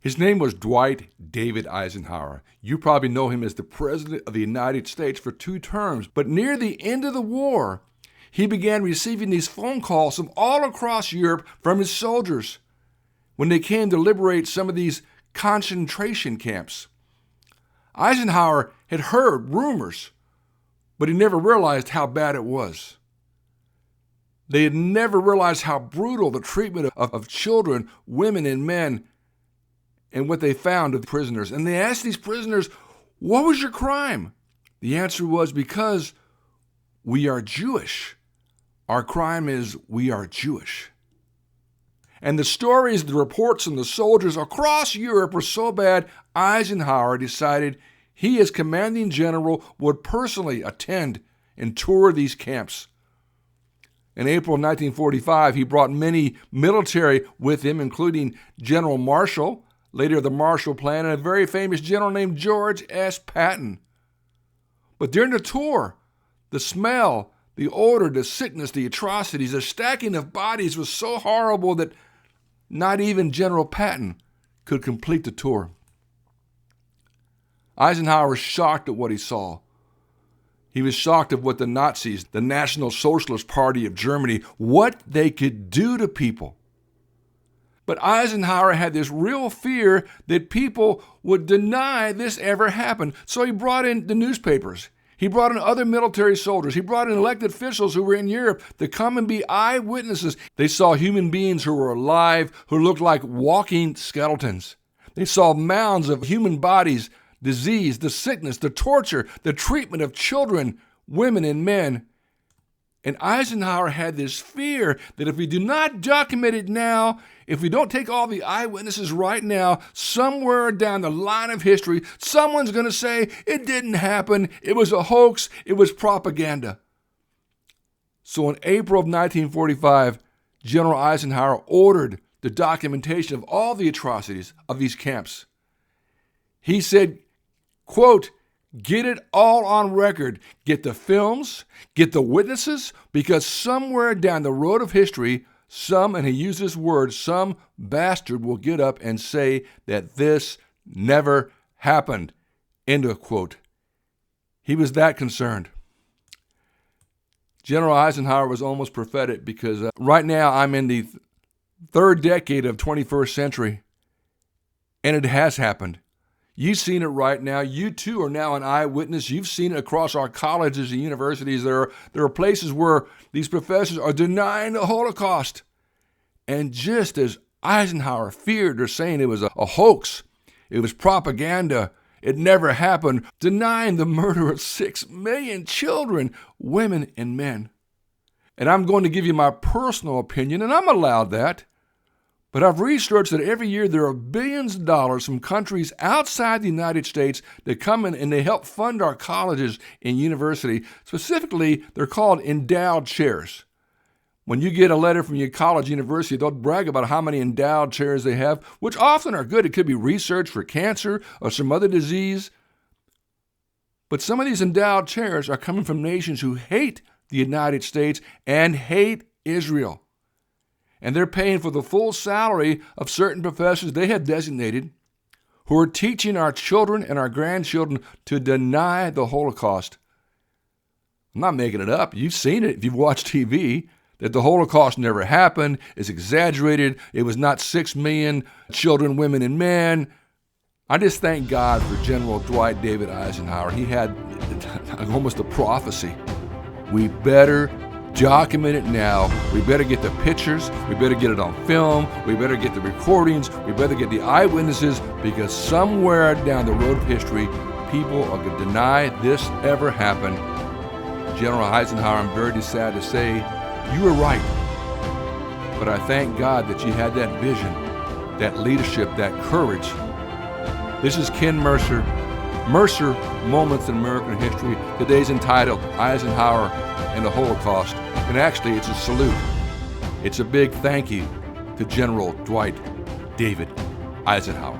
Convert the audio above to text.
His name was Dwight David Eisenhower. You probably know him as the President of the United States for 2 terms. But near the end of the war, he began receiving these phone calls from all across Europe from his soldiers when they came to liberate some of these concentration camps. Eisenhower had heard rumors, but he never realized how bad it was. They had never realized how brutal the treatment of children, women, and men, and what they found of the prisoners. And they asked these prisoners, "What was your crime?" The answer was, "Because we are Jewish. Our crime is we are Jewish." And the stories, the reports from the soldiers across Europe were so bad, Eisenhower decided he, as commanding general, would personally attend and tour these camps. In April of 1945, he brought many military with him, including General Marshall, later the Marshall Plan, and a very famous general named George S. Patton. But during the tour, the smell, the odor, the sickness, the atrocities, the stacking of bodies was so horrible that not even General Patton could complete the tour. Eisenhower was shocked at what he saw. He was shocked at what the Nazis, the National Socialist Party of Germany, what they could do to people. But Eisenhower had this real fear that people would deny this ever happened. So he brought in the newspapers. He brought in other military soldiers. He brought in elected officials who were in Europe to come and be eyewitnesses. They saw human beings who were alive, who looked like walking skeletons. They saw mounds of human bodies, disease, the sickness, the torture, the treatment of children, women, and men. And Eisenhower had this fear that if we do not document it now, if we don't take all the eyewitnesses right now, somewhere down the line of history, someone's going to say, it didn't happen, it was a hoax, it was propaganda. So in April of 1945, General Eisenhower ordered the documentation of all the atrocities of these camps. He said, quote, "Get it all on record. Get the films, get the witnesses, because somewhere down the road of history, some, and he used this word, some bastard will get up and say that this never happened." End of quote. He was that concerned. General Eisenhower was almost prophetic because right now I'm in the third decade of 21st century, and it has happened. You've seen it right now. You too are now an eyewitness. You've seen it across our colleges and universities. There are places where these professors are denying the Holocaust. And just as Eisenhower feared, they're saying it was a hoax, it was propaganda, it never happened, denying the murder of 6 million children, women, and men. And I'm going to give you my personal opinion, and I'm allowed that. But I've researched that every year there are billions of dollars from countries outside the United States that come in and they help fund our colleges and university. Specifically, they're called endowed chairs. When you get a letter from your college, university, they'll brag about how many endowed chairs they have, which often are good. It could be research for cancer or some other disease. But some of these endowed chairs are coming from nations who hate the United States and hate Israel. And they're paying for the full salary of certain professors they have designated who are teaching our children and our grandchildren to deny the Holocaust. I'm not making it up. You've seen it if you've watched TV, that the Holocaust never happened, it's exaggerated, it was not 6 million children, women, and men. I just thank God for General Dwight David Eisenhower. He had almost a prophecy. We better document it now. We better get the pictures. We better get it on film. We better get the recordings. We better get the eyewitnesses, because somewhere down the road of history, people are going to deny this ever happened. General Eisenhower, I'm very sad to say, you were right. But I thank God that you had that vision, that leadership, that courage. This is Ken Mercer. Mercer Moments in American History. Today's entitled Eisenhower and the Holocaust. And actually, it's a salute. It's a big thank you to General Dwight David Eisenhower.